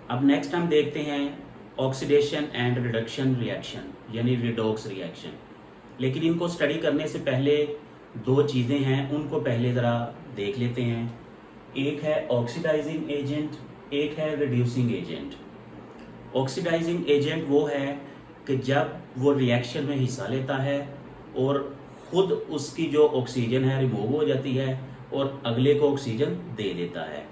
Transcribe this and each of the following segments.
अब नेक्स्ट हम देखते हैं ऑक्सीडेशन एंड रिडक्शन रिएक्शन यानी रिडॉक्स रिएक्शन। लेकिन इनको स्टडी करने से पहले दो चीज़ें हैं, उनको पहले ज़रा देख लेते हैं। एक है ऑक्सीडाइजिंग एजेंट, एक है रिड्यूसिंग एजेंट। ऑक्सीडाइजिंग एजेंट वो है कि जब वो रिएक्शन में हिस्सा लेता है और खुद उसकी जो ऑक्सीजन है रिमूव हो जाती है और अगले को ऑक्सीजन दे देता है,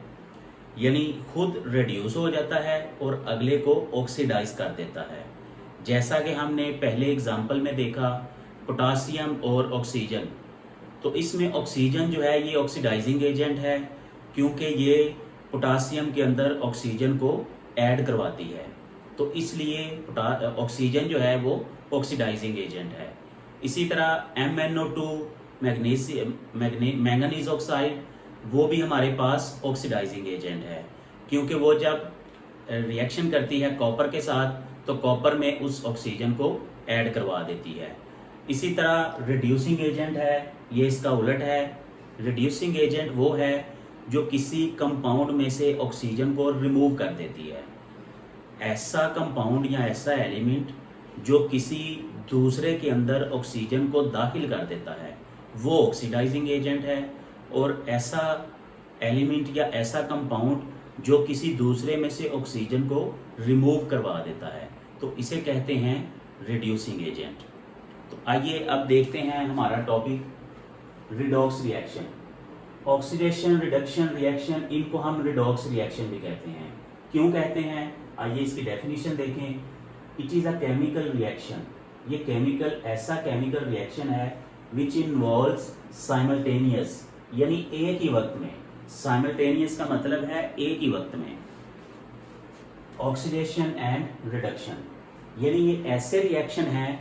यानी खुद रिड्यूस हो जाता है और अगले को ऑक्सीडाइज कर देता है। जैसा कि हमने पहले एग्जाम्पल में देखा पोटासियम और ऑक्सीजन, तो इसमें ऑक्सीजन जो है ये ऑक्सीडाइजिंग एजेंट है क्योंकि ये पोटासियम के अंदर ऑक्सीजन को ऐड करवाती है, तो इसलिए ऑक्सीजन जो है वो ऑक्सीडाइजिंग एजेंट है। इसी तरह MnO2 मैंगनीज ऑक्साइड वो भी हमारे पास ऑक्सीडाइजिंग एजेंट है क्योंकि वो जब रिएक्शन करती है कॉपर के साथ तो कॉपर में उस ऑक्सीजन को ऐड करवा देती है। इसी तरह रिड्यूसिंग एजेंट है, ये इसका उलट है। रिड्यूसिंग एजेंट वो है जो किसी कंपाउंड में से ऑक्सीजन को रिमूव कर देती है। ऐसा कंपाउंड या ऐसा एलिमेंट जो किसी दूसरे के अंदर ऑक्सीजन को दाखिल कर देता है वो ऑक्सीडाइजिंग एजेंट है, और ऐसा एलिमेंट या ऐसा कंपाउंड जो किसी दूसरे में से ऑक्सीजन को रिमूव करवा देता है तो इसे कहते हैं रिड्यूसिंग एजेंट। तो आइए अब देखते हैं हमारा topic redox reaction. Oxidation reduction reaction, इनको हम रिडॉक्स रिएक्शन भी कहते हैं। क्यों कहते हैं, आइए इसकी डेफिनेशन देखें। It is a chemical reaction, ये केमिकल ऐसा केमिकल रिएक्शन है विच इन्वॉल्व्स साइमल्टेनियस, यानी एक ही वक्त में। साइमल्टेनियस का मतलब है एक ही वक्त में ऑक्सीडेशन एंड रिडक्शन, यानी ये ऐसे रिएक्शन है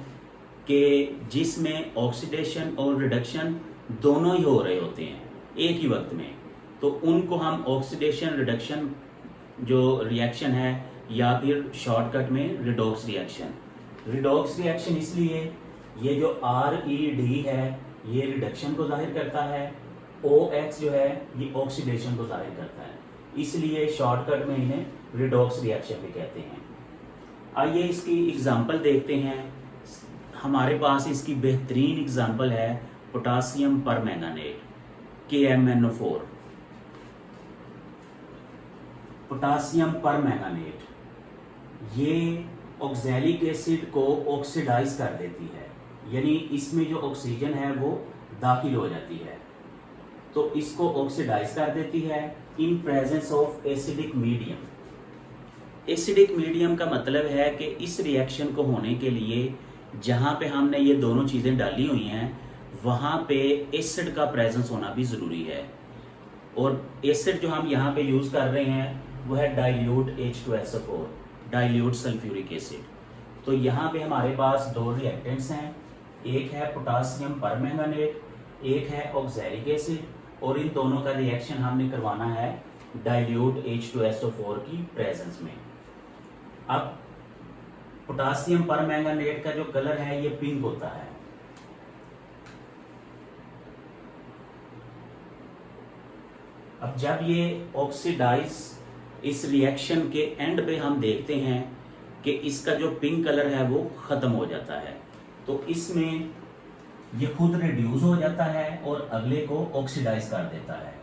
कि जिसमें ऑक्सीडेशन और रिडक्शन दोनों ही हो रहे होते हैं एक ही वक्त में, तो उनको हम ऑक्सीडेशन रिडक्शन जो रिएक्शन है या फिर शॉर्टकट में रिडॉक्स रिएक्शन। रिडॉक्स रिएक्शन इसलिए ये जो RED है ये रिडक्शन को जाहिर करता है, OX जो है ये ऑक्सीडेशन को जाहिर करता है, इसलिए शॉर्टकट में इन्हें रिडॉक्स रिएक्शन भी कहते हैं। आइए इसकी एग्जांपल देखते हैं। हमारे पास इसकी बेहतरीन एग्जांपल है potassium permanganate KMnO4। Potassium permanganate ये ऑक्सैलिक एसिड को ऑक्सीडाइज कर देती है, यानी इसमें जो ऑक्सीजन है वो दाखिल हो जाती है तो इसको ऑक्सीडाइज कर देती है in presence of acidic medium. Acidic medium का मतलब है कि इस रिएक्शन को होने के लिए जहाँ पे हमने ये दोनों चीज़ें डाली हुई हैं वहाँ पे एसिड का प्रेजेंस होना भी ज़रूरी है, और एसिड जो हम यहाँ पे यूज़ कर रहे हैं वो है dilute H2SO4, dilute sulphuric acid. तो यहाँ पे हमारे पास दो रिएक्टेंट्स हैं, एक है पोटासियम परमैंगनेट, एक है ऑक्सैलिक एसिड, और इन दोनों का रिएक्शन हमने करवाना है डाइल्यूट H2SO4 की प्रेजेंस में। अब पोटासियम परमैंगनेट का जो कलर है ये पिंक होता है। अब जब ये ऑक्सीडाइज इस रिएक्शन के एंड पे हम देखते हैं कि इसका जो पिंक कलर है वो खत्म हो जाता है, तो इसमें ये खुद रिड्यूस हो जाता है और अगले को ऑक्सीडाइज कर देता है,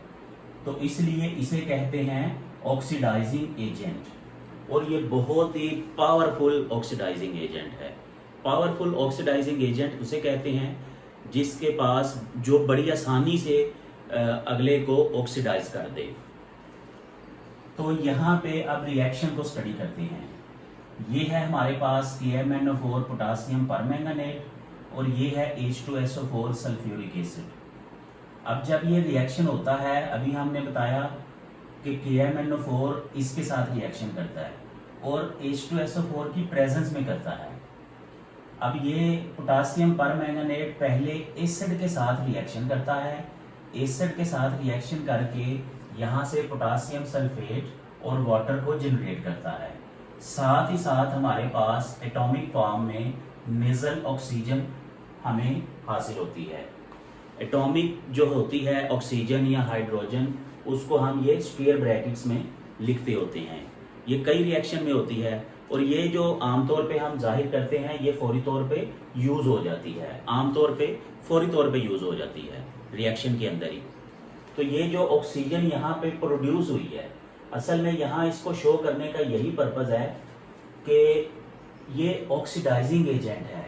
तो इसलिए इसे कहते हैं ऑक्सीडाइजिंग एजेंट, और ये बहुत ही पावरफुल ऑक्सीडाइजिंग एजेंट है। पावरफुल ऑक्सीडाइजिंग एजेंट उसे कहते हैं जिसके पास जो बड़ी आसानी से अगले को ऑक्सीडाइज कर दे। तो यहाँ पे अब रिएक्शन को स्टडी करते हैं। ये है हमारे पास KMnO4 पोटासियम परमैंगनेट और ये है H2SO4 सल्फ्यूरिक एसिड। अब जब ये रिएक्शन होता है, अभी हमने बताया कि KMnO4 इसके साथ रिएक्शन करता है और H2SO4 की प्रेजेंस में करता है। अब ये पोटासियम परमैंगनेट पहले एसिड के साथ रिएक्शन करता है, एसिड के साथ रिएक्शन करके यहाँ से पोटासियम सल्फेट और वाटर को जनरेट करता है। साथ ही साथ हमारे पास एटॉमिक फॉर्म में नेजल ऑक्सीजन हमें हासिल होती है। एटॉमिक जो होती है ऑक्सीजन या हाइड्रोजन, उसको हम ये स्क्वायर ब्रैकेट्स में लिखते होते हैं। ये कई रिएक्शन में होती है, और ये जो आमतौर पे हम जाहिर करते हैं ये फौरी तौर पे यूज हो जाती है, आमतौर पे फौरी तौर पे यूज हो जाती है रिएक्शन के अंदर ही। तो ये जो ऑक्सीजन यहाँ पे प्रोड्यूस हुई है, असल में यहाँ इसको शो करने का यही पर्पज है कि ये ऑक्सीडाइजिंग एजेंट है,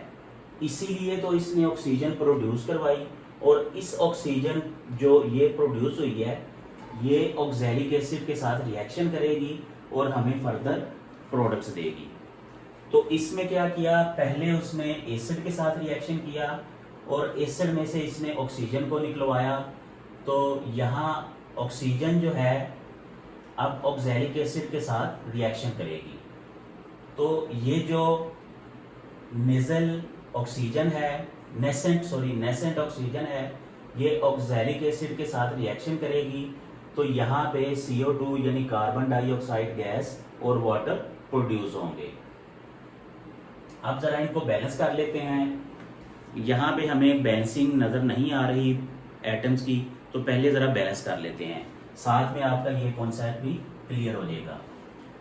इसीलिए तो इसने ऑक्सीजन प्रोड्यूस करवाई। और इस ऑक्सीजन जो ये प्रोड्यूस हुई है ये ऑक्सैलिक एसिड के साथ रिएक्शन करेगी और हमें फर्दर प्रोडक्ट्स देगी। तो इसमें क्या किया, पहले उसने एसिड के साथ रिएक्शन किया और एसिड में से इसने ऑक्सीजन को निकलवाया। तो यहाँ ऑक्सीजन जो है अब ऑक्सैलिक एसिड के साथ रिएक्शन करेगी। तो ये जो नेजल ऑक्सीजन है, नेसेंट ऑक्सीजन है, ये ऑक्सैलिक एसिड के साथ रिएक्शन करेगी। तो यहाँ पे CO2 यानी कार्बन डाइऑक्साइड गैस और वाटर प्रोड्यूस होंगे। अब जरा इनको बैलेंस कर लेते हैं। यहाँ पे हमें बैलेंसिंग नजर नहीं आ रही एटम्स की, तो पहले जरा बैलेंस कर लेते हैं, साथ में आपका ये कॉन्सेप्ट भी क्लियर हो जाएगा।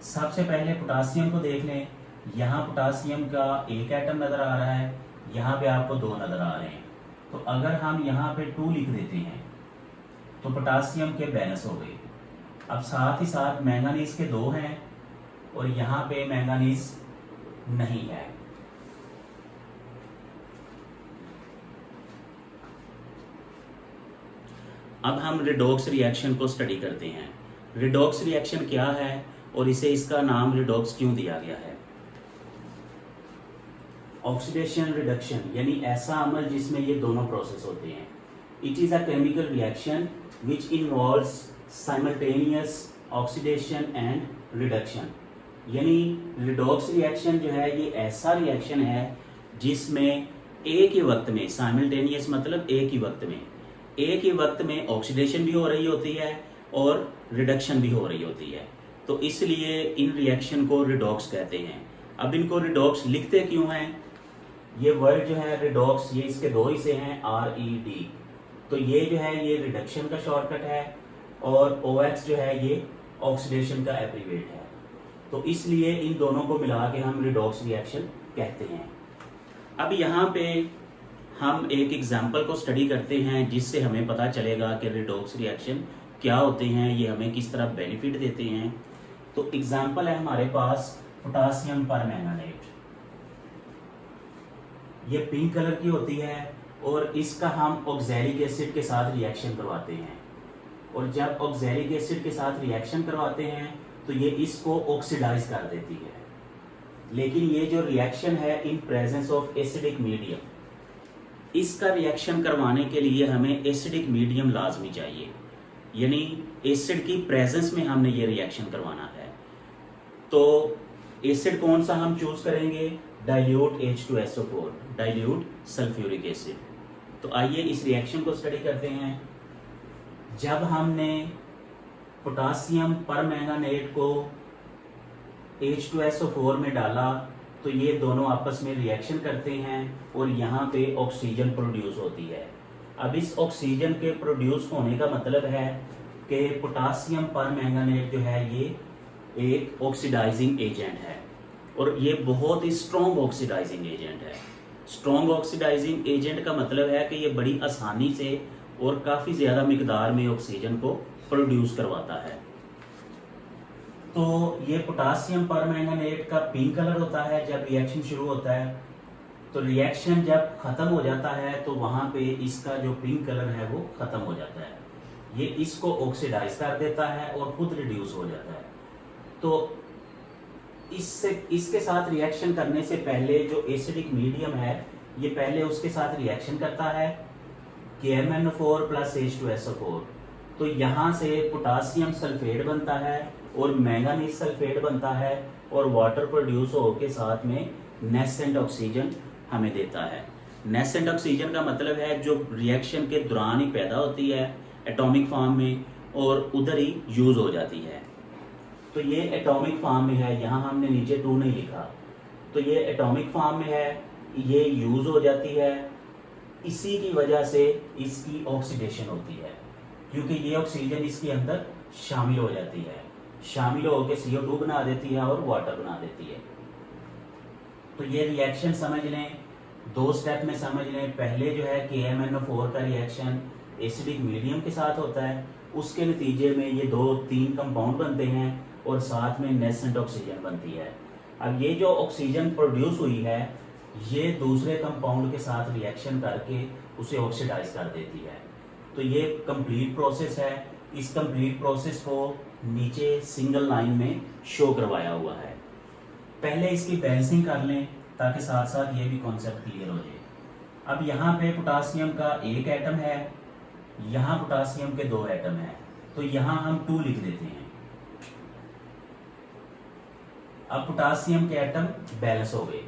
सबसे पहले पोटासियम को देख लें। यहाँ पोटासियम का एक एटम नजर आ रहा है, यहाँ पे आपको 2 नजर आ रहे हैं। तो अगर हम यहाँ पे 2 लिख देते हैं तो पोटासियम के बैलेंस हो गए। अब साथ ही साथ मैंगानीज के 2 हैं और यहाँ पे मैंगानीज नहीं है। अब हम रिडॉक्स रिएक्शन को स्टडी करते हैं। रिडॉक्स रिएक्शन क्या है और इसे इसका नाम रिडॉक्स क्यों दिया गया है। ऑक्सीडेशन रिडक्शन यानी ऐसा अमल जिसमें ये दोनों प्रोसेस होते हैं। It is a chemical reaction which involves simultaneous oxidation and reduction. यानी रिडॉक्स रिएक्शन जो है ये ऐसा रिएक्शन है जिसमें एक ही वक्त में, साइमल्टेनियस मतलब एक ही वक्त में ऑक्सीडेशन भी हो रही होती है और रिडक्शन भी हो रही होती है। तो इसलिए इन रिएक्शन को रिडॉक्स कहते हैं। अब इनको रिडॉक्स लिखते क्यों हैं, ये वर्ड जो है रिडॉक्स, ये इसके 2 हिस्से हैं RED। तो ये जो है ये रिडक्शन का शॉर्टकट है और OX जो है ये ऑक्सीडेशन का एब्रीवेट है। तो इसलिए इन दोनों को मिला के हम रिडॉक्स रिएक्शन कहते हैं। अब यहाँ पे हम एक एग्जाम्पल को स्टडी करते हैं जिससे हमें पता चलेगा कि रिडॉक्स रिएक्शन क्या होते हैं, ये हमें किस तरह बेनिफिट देते हैं। तो एग्जाम्पल है हमारे पास पोटासियम परमैंगनेट। ये पिंक कलर की होती है और इसका हम ऑक्सैलिक एसिड के साथ रिएक्शन करवाते हैं। और जब ऑक्सैलिक एसिड के साथ रिएक्शन करवाते हैं तो ये इसको ऑक्सीडाइज कर देती है। लेकिन ये जो रिएक्शन है in presence of acidic medium, इसका रिएक्शन करवाने के लिए हमें एसिडिक मीडियम लाजमी चाहिए, यानी एसिड की प्रेजेंस में हमने ये रिएक्शन करवाना है। तो एसिड कौन सा हम चूज करेंगे, dilute H2SO4, dilute sulphuric acid. तो आइए इस रिएक्शन को स्टडी करते हैं। जब हमने पोटासियम परमैंगनेट को H2SO4 में डाला तो ये दोनों आपस में रिएक्शन करते हैं और यहाँ पे ऑक्सीजन प्रोड्यूस होती है। अब इस ऑक्सीजन के प्रोड्यूस होने का मतलब है कि पोटासियम परमैंगनेट जो है ये एक ऑक्सीडाइजिंग एजेंट है और ये बहुत ही स्ट्रॉन्ग ऑक्सीडाइजिंग एजेंट है। स्ट्रॉन्ग ऑक्सीडाइजिंग एजेंट का मतलब है कि ये बड़ी आसानी से और काफ़ी ज़्यादा मिकदार में ऑक्सीजन को प्रोड्यूस करवाता है। तो ये पोटासियम परमैंगनेट का पिंक कलर होता है जब रिएक्शन शुरू होता है। तो रिएक्शन जब ख़त्म हो जाता है तो वहाँ पे इसका जो पिंक कलर है वो ख़त्म हो जाता है। ये इसको ऑक्सीडाइज कर देता है और खुद रिड्यूस हो जाता है। तो इसके साथ रिएक्शन करने से पहले जो एसिडिक मीडियम है ये पहले उसके साथ रिएक्शन करता है KMnO4 प्लस H2SO4। तो यहाँ से पोटासियम सल्फेट बनता है और मैंगानीज सल्फेट बनता है और वाटर प्रोड्यूस होकर साथ में नेसेंट ऑक्सीजन हमें देता है। नेसेंट ऑक्सीजन का मतलब है जो रिएक्शन के दौरान ही पैदा होती है एटॉमिक फॉर्म में और उधर ही यूज हो जाती है। तो ये एटॉमिक फॉर्म में है, यहाँ हमने नीचे 2 नहीं लिखा। तो ये एटॉमिक फॉर्म में है, ये यूज हो जाती है। इसी की वजह से इसकी ऑक्सीडेशन होती है क्योंकि ये ऑक्सीजन इसके अंदर शामिल हो जाती है। शामिल होकर CO2 बना देती है और वाटर बना देती है। तो ये रिएक्शन समझ लें, 2 स्टेप में समझ लें। पहले जो है KMnO4 का रिएक्शन एसिडिक मीडियम के साथ होता है, उसके नतीजे में ये 2-3 कंपाउंड बनते हैं और साथ में नेसेंट ऑक्सीजन बनती है। अब ये जो ऑक्सीजन प्रोड्यूस हुई है ये दूसरे कंपाउंड के साथ रिएक्शन करके उसे ऑक्सीडाइज कर देती है। तो ये कंप्लीट प्रोसेस है। इस कंप्लीट प्रोसेस को नीचे सिंगल लाइन में शो करवाया हुआ है। पहले इसकी बैलेंसिंग कर लें ताकि साथ साथ ये भी कॉन्सेप्ट क्लियर हो जाए। अब यहाँ पे पोटासियम का 1 एटम है, यहाँ पोटासियम के 2 एटम है, तो यहाँ हम 2 लिख देते हैं। अब पोटासियम के एटम बैलेंस हो गए,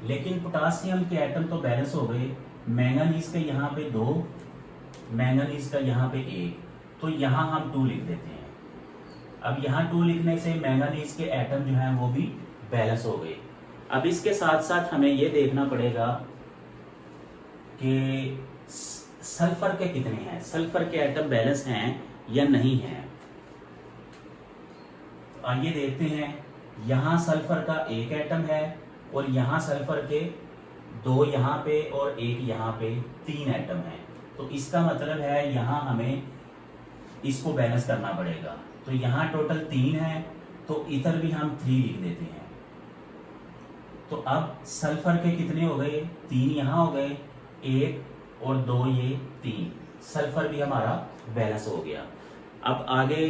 लेकिन पोटासियम के एटम तो बैलेंस हो गए, मैंगनीज के यहाँ पे 2, मैंगनीज का यहाँ पे 1, तो यहाँ हम 2 लिख देते हैं। अब यहाँ 2 लिखने से मैंगनीज के एटम जो हैं वो भी बैलेंस हो गए। अब इसके साथ साथ हमें ये देखना पड़ेगा कि सल्फर के कितने हैं, सल्फर के एटम बैलेंस हैं या नहीं हैं। तो आइए देखते हैं। यहाँ सल्फर का 1 एटम है और यहाँ सल्फर के 2 यहाँ पे और 1 यहाँ पे 3 एटम है। तो इसका मतलब है यहाँ हमें इसको बैलेंस करना पड़ेगा। तो यहाँ टोटल 3 है, तो इधर भी हम 3 लिख देते हैं। तो अब सल्फर के कितने हो गए, 3 यहाँ हो गए, 1 और 2 ये 3, सल्फर भी हमारा बैलेंस हो गया। अब आगे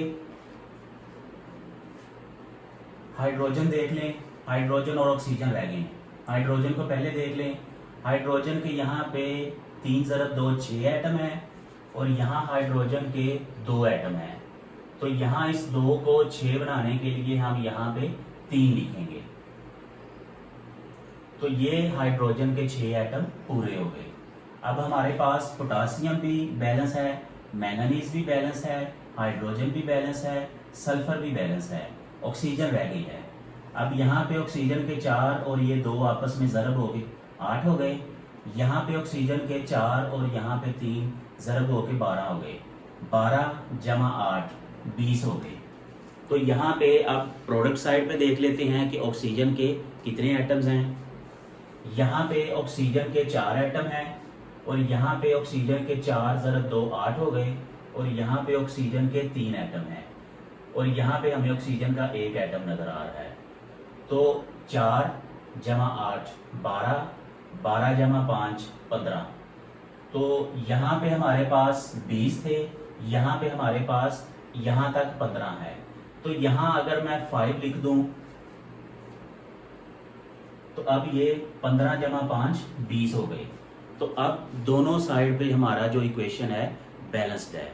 हाइड्रोजन देख लें। हाइड्रोजन और ऑक्सीजन रह गए। हाइड्रोजन को पहले देख लें। हाइड्रोजन के यहाँ पे 3 + 2 6 एटम है और यहाँ हाइड्रोजन के 2 एटम है। तो यहाँ इस 2 को 6 बनाने के लिए हम यहाँ पे 3 लिखेंगे। तो ये हाइड्रोजन के 6 एटम पूरे हो गए। अब हमारे पास पोटासियम भी बैलेंस है, मैंगनीज भी बैलेंस है, हाइड्रोजन भी बैलेंस है, सल्फर भी बैलेंस है, ऑक्सीजन रह गई है। अब यहाँ पे ऑक्सीजन के 4 और ये 2 आपस में ज़रब हो गए, 8 हो गए। यहाँ पे ऑक्सीजन के 4 और यहाँ पे 3 ज़रब हो के 12 हो गए। 12 + 8 20 हो गए। तो यहाँ पे अब प्रोडक्ट साइड पे देख लेते हैं कि ऑक्सीजन के कितने एटम्स हैं। यहाँ पे ऑक्सीजन के 4 एटम हैं और यहाँ पे ऑक्सीजन के 4 + 2 8 हो गए और यहाँ पे ऑक्सीजन के 3 एटम हैं और यहाँ पे हमें ऑक्सीजन का 1 एटम नजर आ रहा है। तो 4 + 8 12, 12 + 5 15। तो यहाँ पे हमारे पास 20 थे, यहाँ पे हमारे पास यहाँ तक 15 है। तो यहाँ अगर मैं 5 लिख दूं तो अब ये 15 + 5 20 हो गए। तो अब दोनों साइड पे हमारा जो इक्वेशन है बैलेंस्ड है।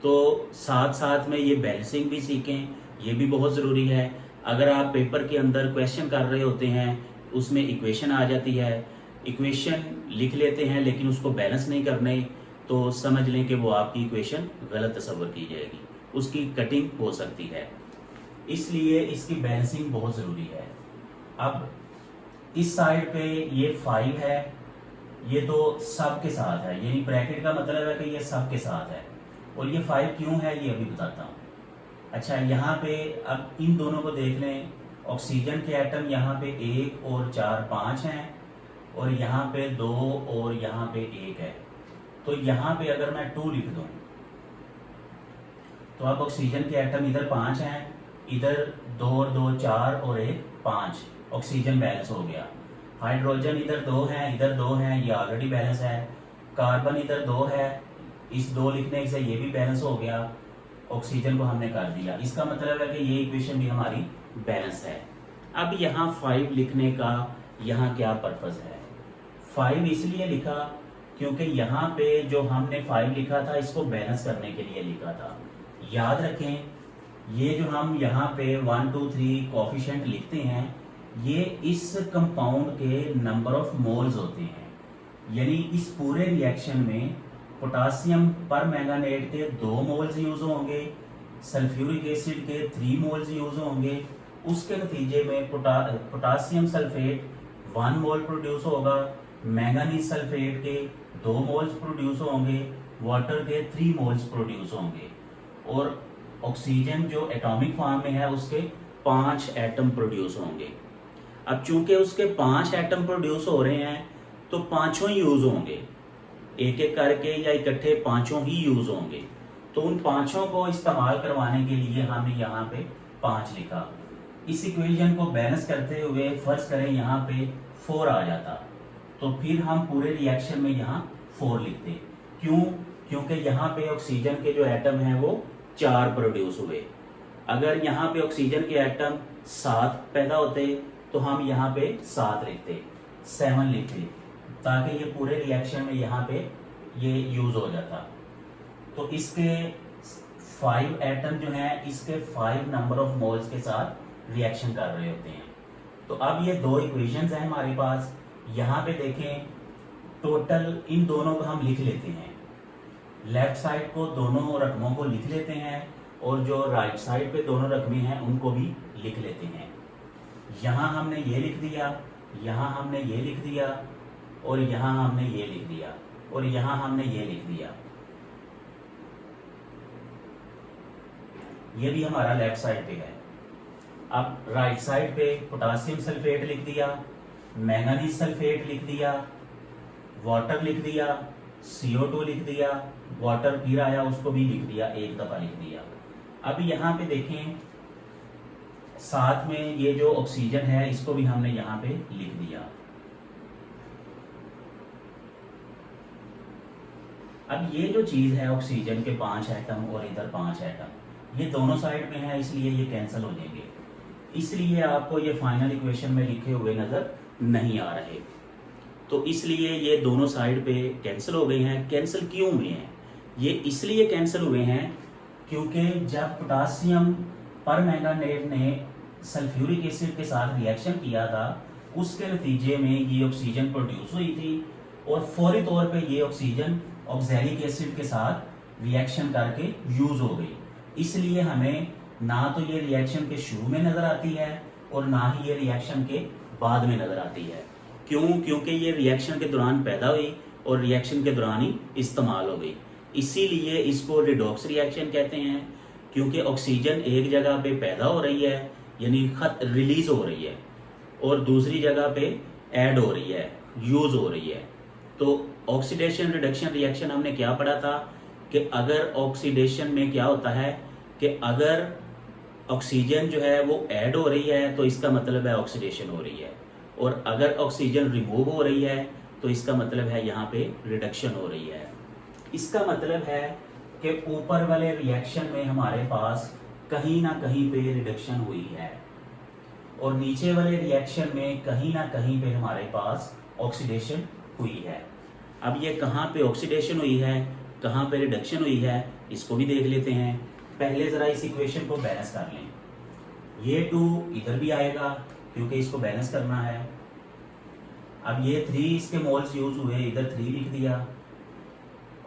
तो साथ साथ में ये बैलेंसिंग भी सीखें, ये भी बहुत ज़रूरी है। अगर आप पेपर के अंदर क्वेश्चन कर रहे होते हैं उसमें इक्वेशन आ जाती है, इक्वेशन लिख लेते हैं लेकिन उसको बैलेंस नहीं करने, तो समझ लें कि वो आपकी इक्वेशन गलत तस्वर की जाएगी, उसकी कटिंग हो सकती है। इसलिए इसकी बैलेंसिंग बहुत ज़रूरी है। अब इस साइड पे ये 5 है, ये तो सब के साथ है, यानी ब्रैकेट का मतलब है कि ये सब के साथ है। और ये 5 क्यों है ये अभी बताता हूँ। अच्छा, यहाँ पे अब इन दोनों को देख लें। ऑक्सीजन के एटम यहाँ पे 1 और 4 5 हैं और यहाँ पे 2 और यहाँ पे 1 है। तो यहाँ पे अगर मैं 2 लिख दूँ तो अब ऑक्सीजन के एटम इधर 5 हैं, इधर 2 और 2 4 और 1 5, ऑक्सीजन बैलेंस हो गया। हाइड्रोजन इधर 2 हैं, इधर 2 हैं, ये ऑलरेडी बैलेंस है। कार्बन इधर 2 है, इस 2 लिखने से ये भी बैलेंस हो गया। ऑक्सीजन को हमने कर दिया। इसका मतलब है कि ये इक्वेशन भी हमारी बैलेंस है। अब यहाँ 5 लिखने का यहाँ क्या पर्पस है? 5 इसलिए लिखा क्योंकि यहाँ पे जो हमने 5 लिखा था इसको बैलेंस करने के लिए लिखा था। याद रखें, ये जो हम यहाँ पे 1 2 3 कोफिशिएंट लिखते हैं ये इस कंपाउंड के नंबर ऑफ मोल्स होते हैं। यानी इस पूरे रिएक्शन में पोटासियम पर मैंगानेट के 2 मोल्स यूज होंगे, सल्फ्यूरिक एसिड के 3 मोल्स यूज होंगे। उसके नतीजे में पोटासियम सल्फेट 1 मोल प्रोड्यूस होगा, मैंगानीज सल्फेट के 2 मोल्स प्रोड्यूस होंगे, वाटर के 3 मोल्स प्रोड्यूस होंगे और ऑक्सीजन जो एटॉमिक फॉर्म में है उसके 5 एटम प्रोड्यूस होंगे। अब चूंकि उसके 5 एटम प्रोड्यूस हो रहे हैं तो पांचों ही यूज होंगे, एक एक करके या इकट्ठे पांचों ही यूज होंगे। तो उन पांचों को इस्तेमाल करवाने के लिए हमने यहाँ पे 5 लिखा। इस इक्वेशन को बैलेंस करते हुए फर्ज करें यहाँ पे 4 आ जाता, तो फिर हम पूरे रिएक्शन में यहाँ 4 लिखते। क्यों? क्योंकि यहाँ पे ऑक्सीजन के जो एटम हैं वो 4 प्रोड्यूस हुए। अगर यहाँ पे ऑक्सीजन के एटम 7 पैदा होते तो हम यहाँ पे 7 लिखते, 7 लिखते, ताकि ये पूरे रिएक्शन में यहाँ पे ये यूज हो जाता। तो इसके 5 एटम जो हैं इसके 5 नंबर ऑफ मोल्स के साथ रिएक्शन कर रहे होते हैं। तो अब ये 2 इक्वेशंस हैं हमारे पास। यहाँ पे देखें, टोटल इन दोनों को हम लिख लेते हैं। लेफ्ट साइड को दोनों रकमों को लिख लेते हैं और जो राइट साइड पे दोनों रकमें हैं उनको भी लिख लेते हैं। यहाँ हमने ये लिख दिया, यहाँ हमने ये लिख दिया, और यहाँ हमने ये लिख दिया, और यहाँ हमने ये लिख दिया। ये भी हमारा लेफ्ट साइड पे है। अब राइट साइड पे पोटासियम सल्फेट लिख दिया, मैंगनीज सल्फेट लिख दिया, वाटर लिख दिया, CO2 लिख दिया, वाटर फिर आया उसको भी लिख दिया, एक दफा लिख दिया। अब यहाँ पे देखें, साथ में ये जो ऑक्सीजन है इसको भी हमने यहाँ पे लिख दिया। अब ये जो चीज है ऑक्सीजन के 5 एटम और इधर 5 एटम, ये दोनों साइड में है, इसलिए ये कैंसिल हो जाएंगे। इसलिए आपको ये फाइनल इक्वेशन में लिखे हुए नजर नहीं आ रहे। तो इसलिए ये दोनों साइड पे कैंसिल हो गए हैं। कैंसिल क्यों हुए हैं? ये इसलिए कैंसिल हुए हैं क्योंकि जब पोटासियम परमैंगनेट ने सल्फ्यूरिक एसिड के साथ रिएक्शन किया था, उसके नतीजे में ये ऑक्सीजन प्रोड्यूस हुई थी और फौरी तौर पे ये ऑक्सीजन ऑक्सैलिक एसिड के साथ रिएक्शन करके यूज हो गई। इसलिए हमें ना तो ये रिएक्शन के शुरू में नजर आती है और ना ही ये रिएक्शन के बाद में नजर आती है। क्यों? क्योंकि ये रिएक्शन के दौरान पैदा हुई और रिएक्शन के दौरान ही इस्तेमाल हो गई। इसीलिए इसको रिडॉक्स रिएक्शन कहते हैं, क्योंकि ऑक्सीजन एक जगह पे पैदा हो रही है यानी खत रिलीज हो रही है और दूसरी जगह पे ऐड हो रही है, यूज हो रही है। तो ऑक्सीडेशन रिडक्शन रिएक्शन हमने क्या पढ़ा था कि अगर ऑक्सीडेशन में क्या होता है कि अगर ऑक्सीजन जो है वो ऐड हो रही है तो इसका मतलब है ऑक्सीडेशन हो रही है, और अगर ऑक्सीजन रिमूव हो रही है तो इसका मतलब है यहाँ पे रिडक्शन हो रही है। इसका मतलब है कि ऊपर वाले रिएक्शन में हमारे पास कहीं ना कहीं पे रिडक्शन हुई है और नीचे वाले रिएक्शन में कहीं ना कहीं पे हमारे पास ऑक्सीडेशन हुई है। अब ये कहाँ पे ऑक्सीडेशन हुई है, कहाँ पे रिडक्शन हुई है, इसको भी देख लेते हैं। पहले जरा इस इक्वेशन को बैलेंस कर लें। ये 2 इधर भी आएगा क्योंकि इसको बैलेंस करना है। अब ये 3 इसके मोल्स यूज हुए, इधर 3 लिख दिया।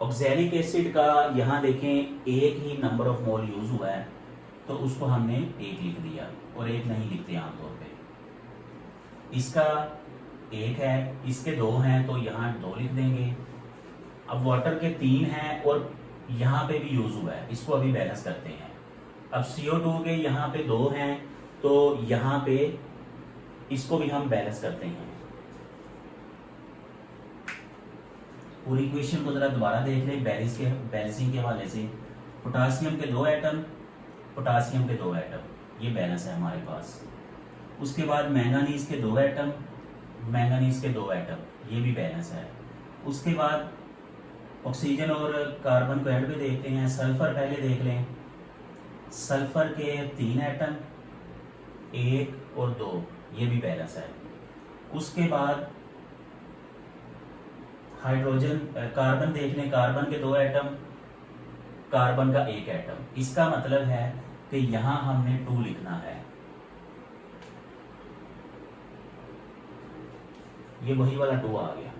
ऑक्सैलिक एसिड का यहाँ देखें एक ही नंबर ऑफ मोल यूज हुआ है तो उसको हमने 1 लिख दिया और 1 नहीं लिखते आमतौर पे। इसका 1 है, इसके 2 हैं तो यहाँ 2 लिख देंगे। अब वाटर के 3 हैं और यहाँ पे भी यूज हुआ है, इसको अभी बैलेंस करते हैं। अब CO2 के यहाँ पे 2 हैं तो यहाँ पे इसको भी हम बैलेंस करते हैं। पूरी इक्वेशन को जरा दोबारा देख लें बैलेंसिंग के हवाले से। पोटासियम के 2 एटम, पोटासियम के 2 एटम, ये बैलेंस है हमारे पास। उसके बाद मैंगनीज के 2 एटम, मैंगनीज के 2 एटम, ये भी बैलेंस है। उसके बाद ऑक्सीजन और कार्बन को एंड पे देखते हैं। सल्फर पहले देख लें। सल्फर के 3 एटम, 1 और 2, ये भी बैलेंस है। उसके बाद हाइड्रोजन कार्बन देख लें। कार्बन के 2 एटम, कार्बन का 1 एटम। इसका मतलब है कि यहां हमने 2 लिखना है। ये वही वाला 2 आ गया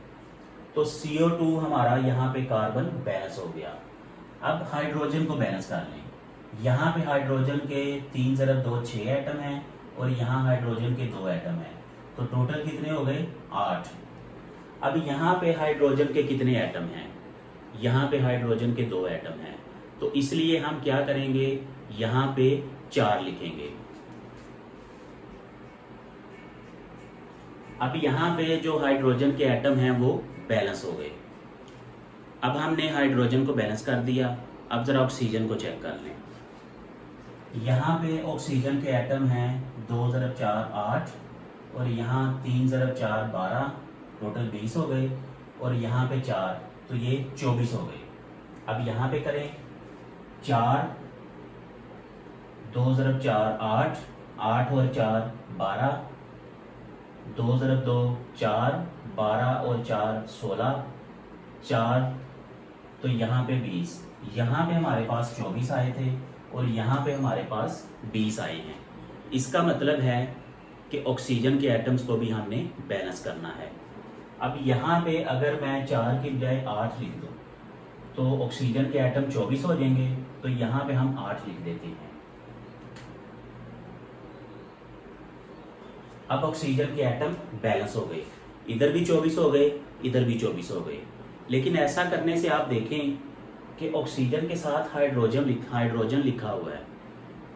तो CO2 हमारा यहाँ पे कार्बन बैलेंस हो गया। अब हाइड्रोजन को बैलेंस कर लें। यहाँ पे हाइड्रोजन के 3 × 2 6 एटम हैं और यहाँ हाइड्रोजन के 2 एटम हैं, तो टोटल कितने हो गए? 8। अब यहाँ पे हाइड्रोजन के कितने एटम हैं? यहाँ पे हाइड्रोजन के 2 एटम हैं, तो इसलिए हम क्या करेंगे यहाँ पे 4 लिखेंगे। अब यहाँ पे जो हाइड्रोजन के एटम हैं वो बैलेंस हो गए। अब हमने हाइड्रोजन को बैलेंस कर दिया। अब जरा ऑक्सीजन को चेक कर लें। यहाँ पे ऑक्सीजन के एटम हैं 2 × 4 8 और यहाँ 3 × 4 12, टोटल 20 हो गए। और यहाँ पे 4, तो ये 24 हो गए। अब यहाँ पे करें 4, 2 × 4 8, 8 और 4 12, 2 × 2 4, 12 और 4 16, 4, तो यहाँ पे 20। यहाँ पे हमारे पास 24 आए थे और यहाँ पे हमारे पास 20 आए हैं। इसका मतलब है कि ऑक्सीजन के एटम्स को भी हमने बैलेंस करना है। अब यहाँ पे अगर मैं 4 की बजाय 8 लिख दूँ तो ऑक्सीजन के एटम 24 हो जाएंगे, तो यहाँ पे हम 8 लिख देते हैं। अब ऑक्सीजन के एटम बैलेंस हो गए, इधर भी 24 हो गए, इधर भी 24 हो गए। लेकिन ऐसा करने से आप देखें कि ऑक्सीजन के साथ हाइड्रोजन लिखा हुआ है,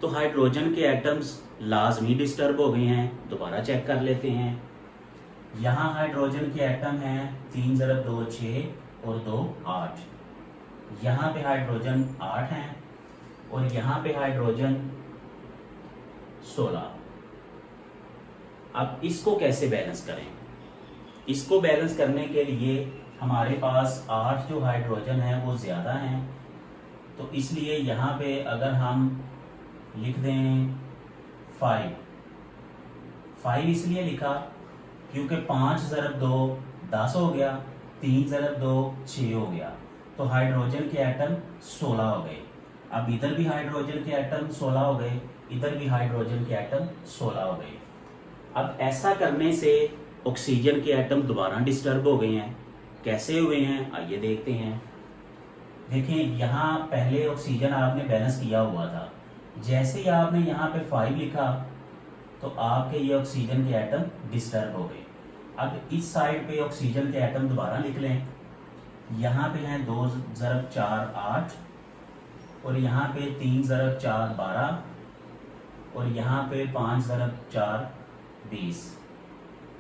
तो हाइड्रोजन के एटम्स लाजमी डिस्टर्ब हो गए हैं। दोबारा चेक कर लेते हैं। यहाँ हाइड्रोजन के एटम हैं 3 × 2 6 और 2 8। यहाँ पे हाइड्रोजन 8 हैं और यहाँ पे हाइड्रोजन 16। अब इसको कैसे बैलेंस करें? इसको बैलेंस करने के लिए हमारे पास 8 जो हाइड्रोजन है वो ज़्यादा हैं, तो इसलिए यहाँ पे अगर हम लिख दें 5 इसलिए लिखा क्योंकि 5 × 2 10 हो गया, 3 × 2 6 हो गया, तो हाइड्रोजन के एटम 16 हो गए। अब इधर भी हाइड्रोजन के एटम 16 हो गए, इधर भी हाइड्रोजन के एटम 16 हो गए। अब ऐसा करने से ऑक्सीजन के एटम दोबारा डिस्टर्ब हो गए हैं। कैसे हुए हैं आइए देखते हैं। देखें यहाँ पहले ऑक्सीजन आपने बैलेंस किया हुआ था, जैसे ही आपने यहाँ पे 5 लिखा तो आपके ये ऑक्सीजन के एटम डिस्टर्ब हो गए। अब इस साइड पे ऑक्सीजन के एटम दोबारा लिख लें। यहाँ पे हैं 2 × 4 8 और यहाँ पे 3 × 4 12 और यहाँ पे 5 × 4 20,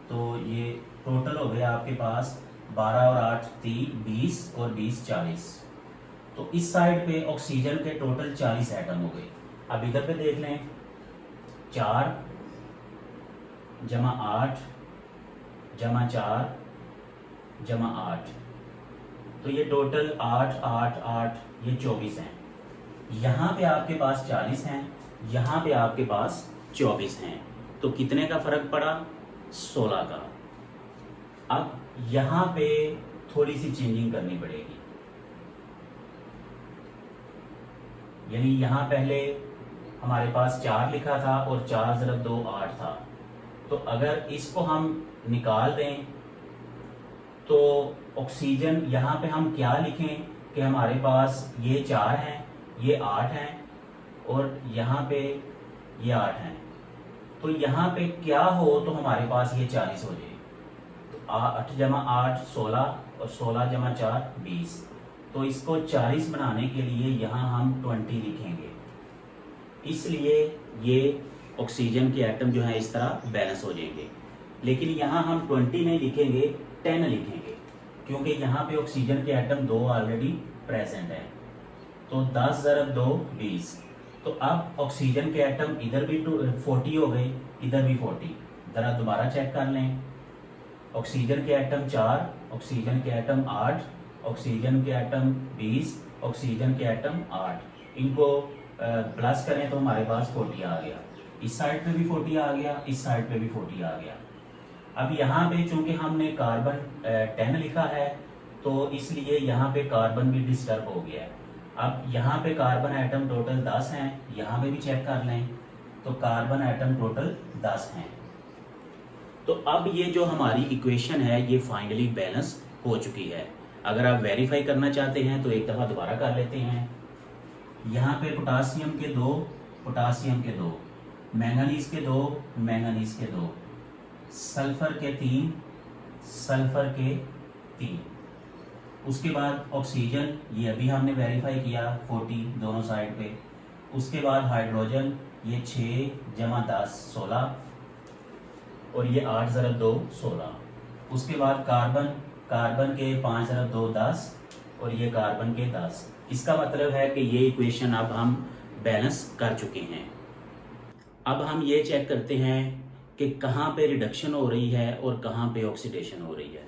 तो ये टोटल हो गया आपके पास 12 और 8 20 और 20 40। तो इस साइड पे ऑक्सीजन के टोटल 40 एटम हो गए। अब इधर पे देख लें 4 + 8 + 4 + 8, तो ये टोटल 8 8 8 ये 24 हैं। यहाँ पे आपके पास 40 हैं, यहाँ पे आपके पास 24 हैं, तो कितने का फर्क पड़ा? 16 का। अब यहाँ पे थोड़ी सी चेंजिंग करनी पड़ेगी, यानी यहाँ पहले हमारे पास 4 लिखा था और 4 × 2 8 था, तो अगर इसको हम निकाल दें तो ऑक्सीजन यहाँ पे हम क्या लिखें कि हमारे पास ये 4 हैं, ये 8 हैं और यहाँ पे ये 8 हैं, तो यहाँ पे क्या हो तो हमारे पास ये 40 हो जाए। तो 8 + 8 16 और 16 + 4 20, तो इसको 40 बनाने के लिए यहाँ हम 20 लिखेंगे। इसलिए ये ऑक्सीजन के एटम जो है इस तरह बैलेंस हो जाएंगे। लेकिन यहाँ हम 20 नहीं लिखेंगे, 10 लिखेंगे, क्योंकि यहाँ पे ऑक्सीजन के एटम 2 ऑलरेडी प्रेजेंट है। तो 10 × 2 20, तो अब ऑक्सीजन के एटम इधर भी 40 हो गए, इधर भी 40। जरा दोबारा चेक कर लें। ऑक्सीजन के एटम 4, ऑक्सीजन के एटम 8, ऑक्सीजन के एटम 20, ऑक्सीजन के एटम 8, इनको प्लस करें तो हमारे पास 40 आ गया। इस साइड पे भी 40 आ गया, इस साइड पे भी 40 आ गया। अब यहाँ पे चूंकि हमने कार्बन 10 लिखा है, तो इसलिए यहाँ पे कार्बन भी डिस्टर्ब हो गया है। अब यहाँ पे कार्बन एटम टोटल 10 हैं, यहाँ पे भी चेक कर लें तो कार्बन एटम टोटल 10 हैं। तो अब ये जो हमारी इक्वेशन है ये फाइनली बैलेंस हो चुकी है। अगर आप वेरीफाई करना चाहते हैं तो एक दफ़ा दोबारा कर लेते हैं। यहाँ पे पोटासियम के 2, पोटासियम के 2, मैंगनीज के 2, मैंगनीज के 2, सल्फर के 3, सल्फर के 3। उसके बाद ऑक्सीजन, ये अभी हमने वेरीफाई किया 40 दोनों साइड पे। उसके बाद हाइड्रोजन, ये 6 जमा 10 16, और ये 8 ज़रब 2 16। उसके बाद कार्बन, कार्बन के 5 ज़रब 2 10, और ये कार्बन के 10। इसका मतलब है कि ये इक्वेशन अब हम बैलेंस कर चुके हैं। अब हम ये चेक करते हैं कि कहाँ पे रिडक्शन हो रही है और कहाँ पे ऑक्सीडेशन हो रही है।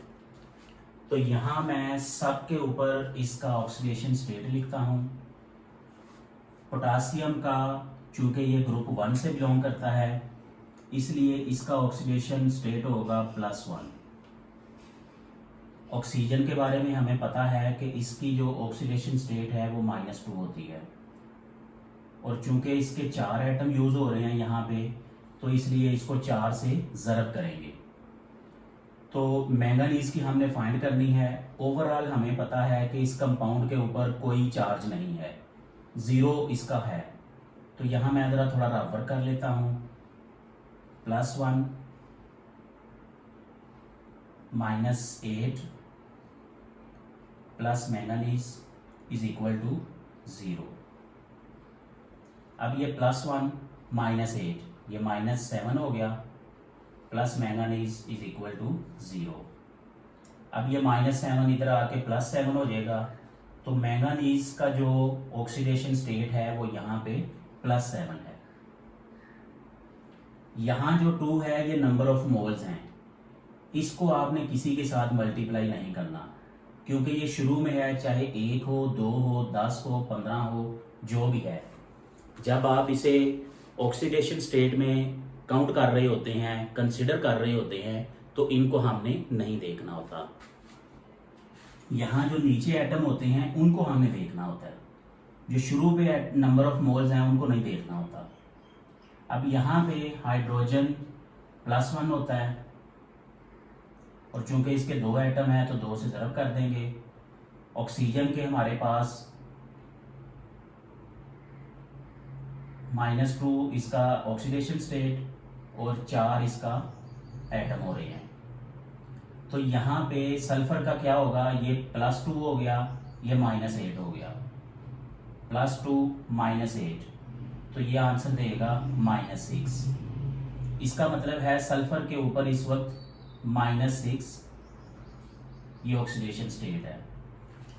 तो यहाँ मैं सब के ऊपर इसका ऑक्सीडेशन स्टेट लिखता हूँ। पोटासियम का, चूंकि ये ग्रुप 1 से बिलोंग करता है, इसलिए इसका ऑक्सीडेशन स्टेट होगा +1। ऑक्सीजन के बारे में हमें पता है कि इसकी जो ऑक्सीडेशन स्टेट है वो -2 होती है, और चूंकि इसके 4 एटम यूज हो रहे हैं यहाँ पे, तो इसलिए इसको 4 से ज़रब करेंगे। तो मैंगनीज की हमने फाइंड करनी है। ओवरऑल हमें पता है कि इस कंपाउंड के ऊपर कोई चार्ज नहीं है, 0 इसका है। तो यहाँ मैं ज़रा थोड़ा रबर कर लेता हूँ। +1 -8 plus manganese is equal to 0। अब ये +1 -8, ये -7 हो गया, plus manganese is equal to 0। अब ये -7 इधर आके +7 हो जाएगा, तो मैंगनीज का जो ऑक्सीडेशन स्टेट है वो यहाँ पे +7 है। यहाँ जो 2 है ये नंबर ऑफ मोल्स हैं। इसको आपने किसी के साथ मल्टीप्लाई नहीं करना, क्योंकि ये शुरू में है, चाहे 1 हो, 2 हो, 10 हो, 15 हो, जो भी है। जब आप इसे ऑक्सीडेशन स्टेट में काउंट कर रहे होते हैं, कंसिडर कर रहे होते हैं, तो इनको हमने नहीं देखना होता। यहाँ जो नीचे एटम होते हैं उनको हमें देखना होता है, जो शुरू पे नंबर ऑफ मोल्स हैं उनको नहीं देखना होता। अब यहाँ पे हाइड्रोजन +1 होता है, और चूंकि इसके 2 एटम हैं तो 2 से ज़रब कर देंगे। ऑक्सीजन के हमारे पास -2 इसका ऑक्सीडेशन स्टेट और 4 इसका एटम हो रहे हैं। तो यहाँ पे सल्फर का क्या होगा, ये +2 हो गया, ये -8 हो गया, +2 -8, तो ये आंसर देगा -6। इसका मतलब है सल्फर के ऊपर इस वक्त -6 ये ऑक्सीडेशन स्टेट है।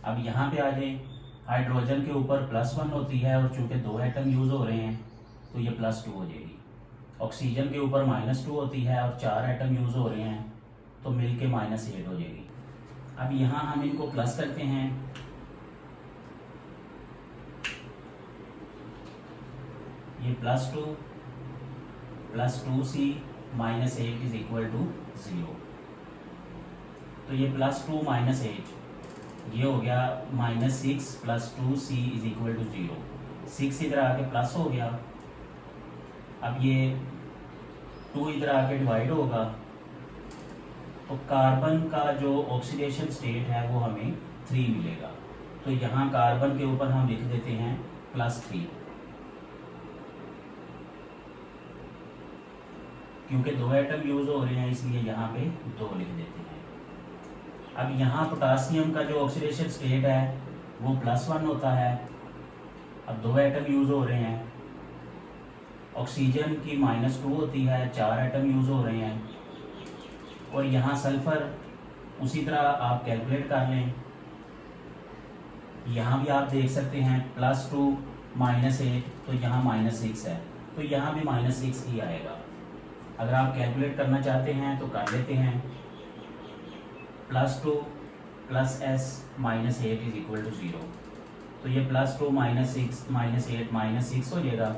अब यहाँ पे आ जाए, हाइड्रोजन के ऊपर +1 होती है, और चूंकि 2 एटम यूज हो रहे हैं तो ये +2 हो जाएगी। ऑक्सीजन के ऊपर -2 होती है और 4 एटम यूज हो रहे हैं, तो मिलके -8 हो जाएगी। अब यहाँ हम इनको प्लस करते हैं। ये +2 + 2c -8 इज इक्वल टू 0। तो ये +2 -8 ये हो गया -6 + 2c इज इक्वल टू 0। 6 इधर आके प्लस हो गया। अब ये 2 इधर आके डिवाइड होगा, तो कार्बन का जो ऑक्सीडेशन स्टेट है वो हमें 3 मिलेगा। तो यहाँ कार्बन के ऊपर हम लिख देते हैं +3, क्योंकि 2 एटम यूज हो रहे हैं इसलिए यहाँ पे 2 लिख देते हैं। अब यहाँ पोटासियम का जो ऑक्सीडेशन स्टेट है वो +1 होता है। अब 2 एटम यूज हो रहे हैं। ऑक्सीजन की -2 होती है, 4 एटम यूज हो रहे हैं। और यहाँ सल्फर उसी तरह आप कैलकुलेट कर लें। यहाँ भी आप देख सकते हैं +2 -8, तो यहाँ -6 है, तो यहाँ भी -6 ही आएगा। अगर आप कैलकुलेट करना चाहते हैं तो कर लेते हैं। +2 + s -8 इज इक्वल टू 0। तो ये +2 -6 -8 -6 हो जाएगा,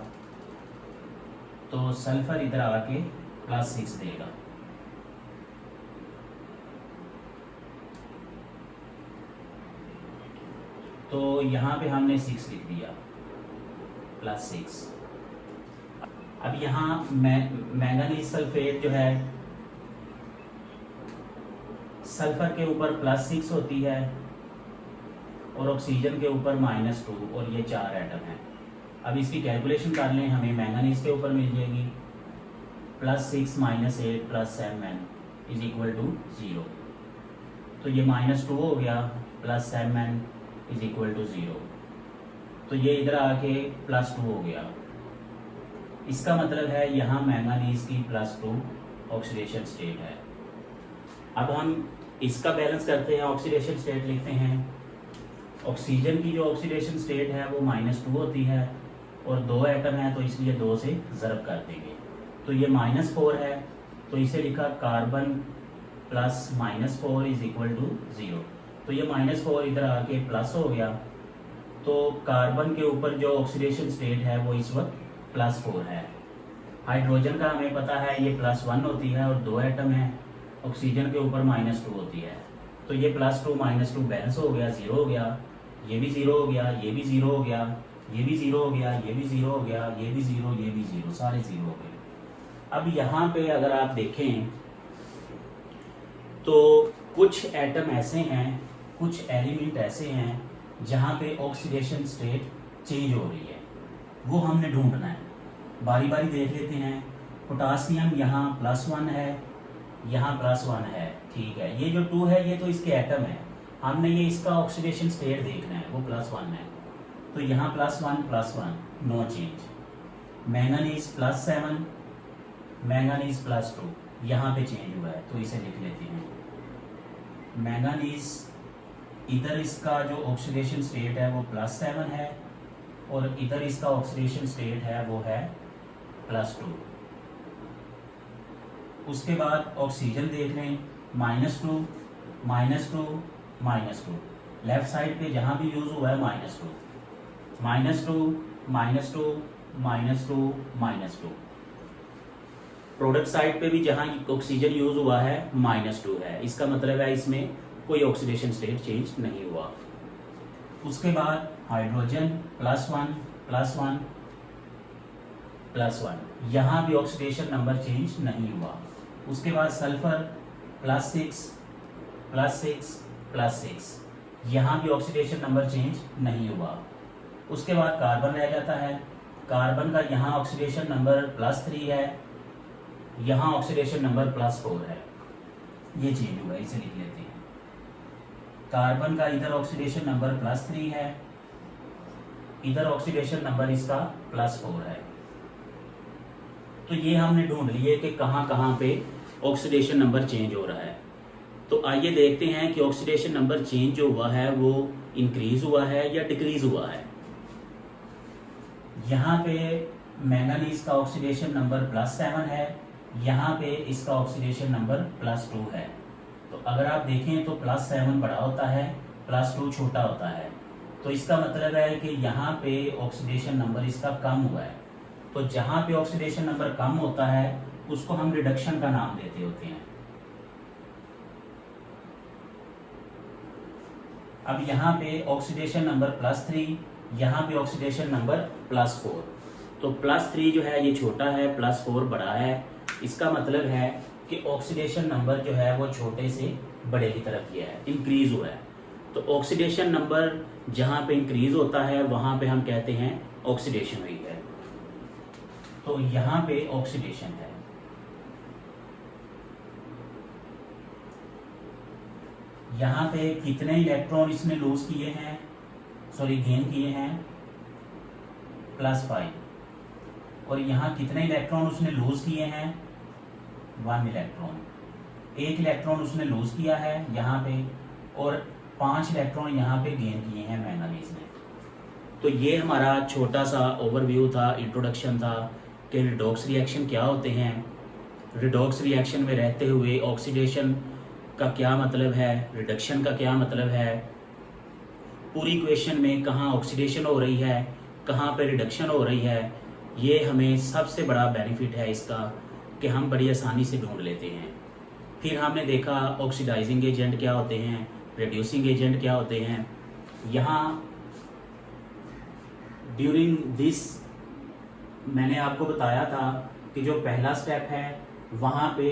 तो सल्फर इधर आके +6 देगा। तो यहाँ पे हमने 6 लिख दिया, +6। अब यहाँ मैंगनीज सल्फेट जो है, सल्फर के ऊपर +6 होती है और ऑक्सीजन के ऊपर -2, और ये 4 एटम है। अब इसकी कैलकुलेशन कर लें, हमें मैंगनीज के ऊपर मिल जाएगी +6 -8 + 7 इज इक्वल टू 0। तो ये -2 हो गया, +7 इज इक्वल टू 0। तो ये इधर आके +2 हो गया। इसका मतलब है यहाँ मैंगनीज की +2 ऑक्सीडेशन स्टेट है। अब हम इसका बैलेंस करते हैं, ऑक्सीडेशन स्टेट लिखते हैं। ऑक्सीजन की जो ऑक्सीडेशन स्टेट है वो -2 होती है और 2 एटम है तो इसलिए 2 से ज़रब कर देंगे। तो ये -4 है तो इसे लिखा carbon plus -4 is equal to 0। तो ये -4 इधर आके प्लस हो गया। तो कार्बन के ऊपर जो ऑक्सीडेशन स्टेट है वो इस वक्त +4 है। हाइड्रोजन का हमें पता है ये +1 होती है और 2 एटम है। ऑक्सीजन के ऊपर -2 होती है। तो ये +2 -2 बैलेंस हो गया, 0 हो गया। ये भी 0 हो गया, ये भी 0 हो गया, ये भी 0 हो गया, ये भी 0 हो गया, ये भी 0, ये भी 0, सारे 0 हो गए। अब यहाँ पे अगर आप देखें तो कुछ एटम ऐसे हैं, कुछ एलिमेंट ऐसे हैं जहाँ पे ऑक्सीडेशन स्टेट चेंज हो रही है, वो हमने ढूंढना है। बारी बारी देख लेते हैं। पोटासियम यहाँ +1 है, यहाँ +1 है, ठीक है। ये जो 2 है ये तो इसके एटम है, हमने ये इसका ऑक्सीडेशन स्टेट देखना है, वो +1 है। तो यहाँ +1 नो चेंज। मैंगनीज +7, मैंगनीज +2, यहाँ पे चेंज हुआ है तो इसे लिख लेते हैं। मैंगनीज इधर इसका जो ऑक्सीडेशन स्टेट है वो +7 है और इधर इसका ऑक्सीडेशन स्टेट है वो है +2। उसके बाद ऑक्सीजन देख लें, -2, -2, -2। लेफ्ट साइड पे जहाँ भी यूज हुआ है -2, -2, -2, -2, -2। प्रोडक्ट साइड पे भी जहाँ ऑक्सीजन यूज हुआ है -2 है। इसका मतलब है इसमें कोई ऑक्सीडेशन स्टेट चेंज नहीं हुआ। उसके बाद हाइड्रोजन +1, +1, +1, यहाँ भी ऑक्सीडेशन नंबर चेंज नहीं हुआ। उसके बाद सल्फर +6, +6, +6, यहाँ भी ऑक्सीडेशन नंबर चेंज नहीं हुआ। उसके बाद कार्बन रह जाता है। कार्बन का यहाँ ऑक्सीडेशन नंबर +3 है, यहाँ ऑक्सीडेशन नंबर +4 है, ये चेंज हुआ है, इसे लिख लेते हैं। कार्बन का इधर ऑक्सीडेशन नंबर +3 है, इधर ऑक्सीडेशन नंबर इसका +4 है। तो ये हमने ढूंढ लिए कि कहाँ कहाँ पे ऑक्सीडेशन नंबर चेंज हो रहा है। तो आइए देखते हैं कि ऑक्सीडेशन नंबर चेंज जो हुआ है वो इंक्रीज हुआ है या डिक्रीज हुआ है। यहाँ पे मैंगनीज का ऑक्सीडेशन नंबर +7 है, यहाँ पे इसका ऑक्सीडेशन नंबर +2 है। तो अगर आप देखें तो +7 बड़ा होता है, +2 छोटा होता है। तो इसका मतलब है कि यहाँ पे ऑक्सीडेशन नंबर इसका कम हुआ है। तो जहाँ पे ऑक्सीडेशन नंबर कम होता है उसको हम रिडक्शन का नाम देते होते हैं। अब यहाँ पे ऑक्सीडेशन नंबर +3, यहाँ पे ऑक्सीडेशन नंबर +4। तो +3 जो है ये छोटा है, +4 बड़ा है। इसका मतलब है कि ऑक्सीडेशन नंबर जो है वो छोटे से बड़े की तरफ गया है, इंक्रीज हुआ है। तो ऑक्सीडेशन नंबर जहाँ पे इंक्रीज होता है वहाँ पे हम कहते हैं ऑक्सीडेशन हुई है। तो यहाँ पे ऑक्सीडेशन है। यहाँ पे कितने इलेक्ट्रॉन इसने लूज किए हैं, गेन किए हैं, +5। और यहाँ कितने इलेक्ट्रॉन उसने लूज किए हैं, 1 इलेक्ट्रॉन। 1 इलेक्ट्रॉन उसने लूज किया है यहाँ पे और 5 इलेक्ट्रॉन यहाँ पे गेन किए हैं मैंगनीज ने। तो ये हमारा छोटा सा ओवरव्यू था, इंट्रोडक्शन था कि रिडॉक्स रिएक्शन क्या होते हैं, रिडॉक्स रिएक्शन में रहते हुए ऑक्सीडेशन का क्या मतलब है, रिडक्शन का क्या मतलब है, पूरी इक्वेशन में कहाँ ऑक्सीडेशन हो रही है, कहाँ पे रिडक्शन हो रही है। ये हमें सबसे बड़ा बेनिफिट है इसका कि हम बड़ी आसानी से ढूंढ लेते हैं। फिर हमने देखा ऑक्सीडाइजिंग एजेंट क्या होते हैं, रिड्यूसिंग एजेंट क्या होते हैं। यहाँ ड्यूरिंग दिस मैंने आपको बताया था कि जो पहला स्टेप है वहाँ पे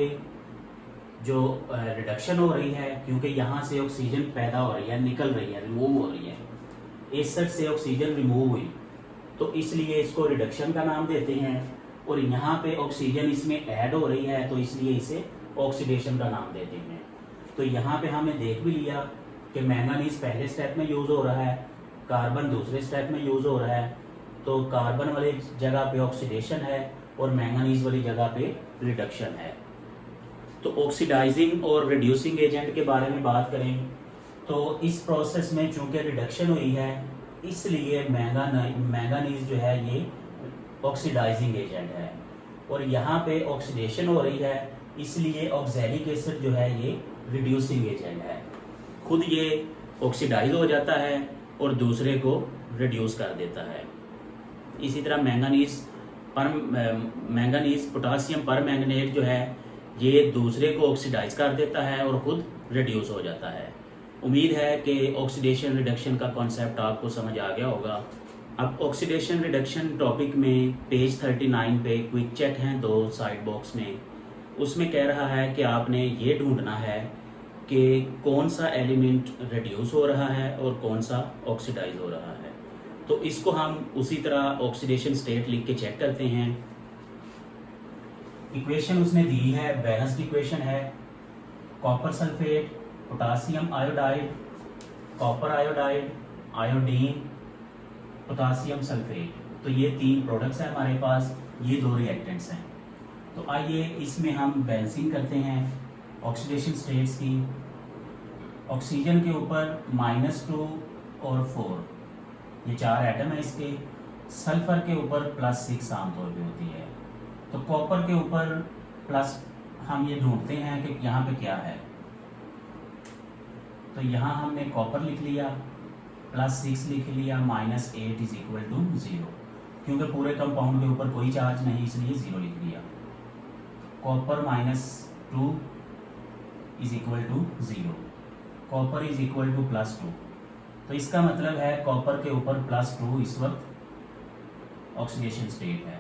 जो रिडक्शन हो रही है, क्योंकि यहाँ से ऑक्सीजन पैदा हो रही है, निकल रही है, रिमूव हो रही है। इस साइड से ऑक्सीजन रिमूव हुई तो इसलिए इसको रिडक्शन का नाम देते हैं। और यहाँ पे ऑक्सीजन इसमें ऐड हो रही है तो इसलिए इसे ऑक्सीडेशन का नाम देते हैं। तो यहाँ पे हमने देख भी लिया कि मैंगनीज पहले स्टेप में यूज हो रहा है, कार्बन दूसरे स्टेप में यूज हो रहा है, तो कार्बन वाली जगह पे ऑक्सीडेशन है और मैंगनीज वाली जगह पे रिडक्शन है। तो ऑक्सीडाइजिंग और रिड्यूसिंग एजेंट के बारे में बात करें तो इस प्रोसेस में चूंकि रिडक्शन हुई है, इसलिए मैंगनीज जो है ये ऑक्सीडाइजिंग एजेंट है, और यहाँ पे ऑक्सीडेशन हो रही है, इसलिए ऑक्सैलिक एसिड जो है ये रिड्यूसिंग एजेंट है। खुद ये ऑक्सीडाइज हो जाता है और दूसरे को रिड्यूस कर देता है। इसी तरह मैंगनीज पोटासियम परमैंगनेट जो है ये दूसरे को ऑक्सीडाइज कर देता है और खुद रिड्यूस हो जाता है। उम्मीद है कि ऑक्सीडेशन रिडक्शन का कॉन्सेप्ट आपको समझ आ गया होगा। अब ऑक्सीडेशन रिडक्शन टॉपिक में पेज 39 पे क्विक चेक हैं 2 साइड बॉक्स में, उसमें कह रहा है कि आपने ये ढूंढना है कि कौन सा एलिमेंट रिड्यूस हो रहा है और कौन सा ऑक्सीडाइज हो रहा है। तो इसको हम उसी तरह ऑक्सीडेशन स्टेट लिख के चेक करते हैं। इक्वेशन उसने दी है, बैलेंस्ड इक्वेशन है, copper sulphate, potassium iodide, copper iodide, iodine, potassium sulphate. तो ये 3 प्रोडक्ट्स हैं हमारे पास, ये 2 रिएक्टेंट्स हैं। तो आइए इसमें हम बैलेंसिंग करते हैं ऑक्सीडेशन स्टेट्स की। ऑक्सीजन के ऊपर -2 और 4, ये 4 एटम है इसके। सल्फर के ऊपर +6 आमतौर पे होती है। तो कॉपर के ऊपर प्लस, हम ये ढूंढते हैं कि यहाँ पे क्या है। तो यहाँ हमने कॉपर लिख लिया, +6 लिख लिया, -8 इज इक्वल टू 0, क्योंकि पूरे कंपाउंड के ऊपर कोई चार्ज नहीं इसलिए 0 लिख दिया। Copper -2 is equal to 0, copper is equal to +2। तो इसका मतलब है कॉपर के ऊपर +2 इस वक्त ऑक्सीडेशन स्टेट है।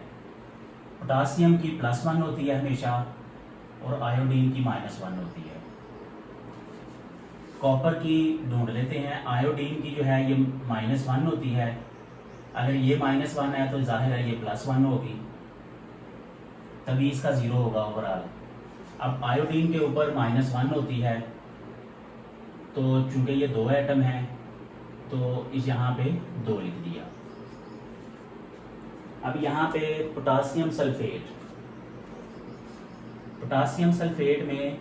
पोटासियम की +1 होती है हमेशा और आयोडीन की -1 होती है। कॉपर की ढूंढ लेते हैं, आयोडीन की जो है ये -1 होती है। अगर ये -1 है तो जाहिर है ये +1 होगी, तभी इसका 0 होगा ओवरऑल। अब आयोडीन के ऊपर -1 होती है, तो चूंकि ये 2 एटम हैं तो इस यहाँ पे 2 लिख दिया। अब यहाँ पे पोटासियम सल्फेट, पोटासियम सल्फेट में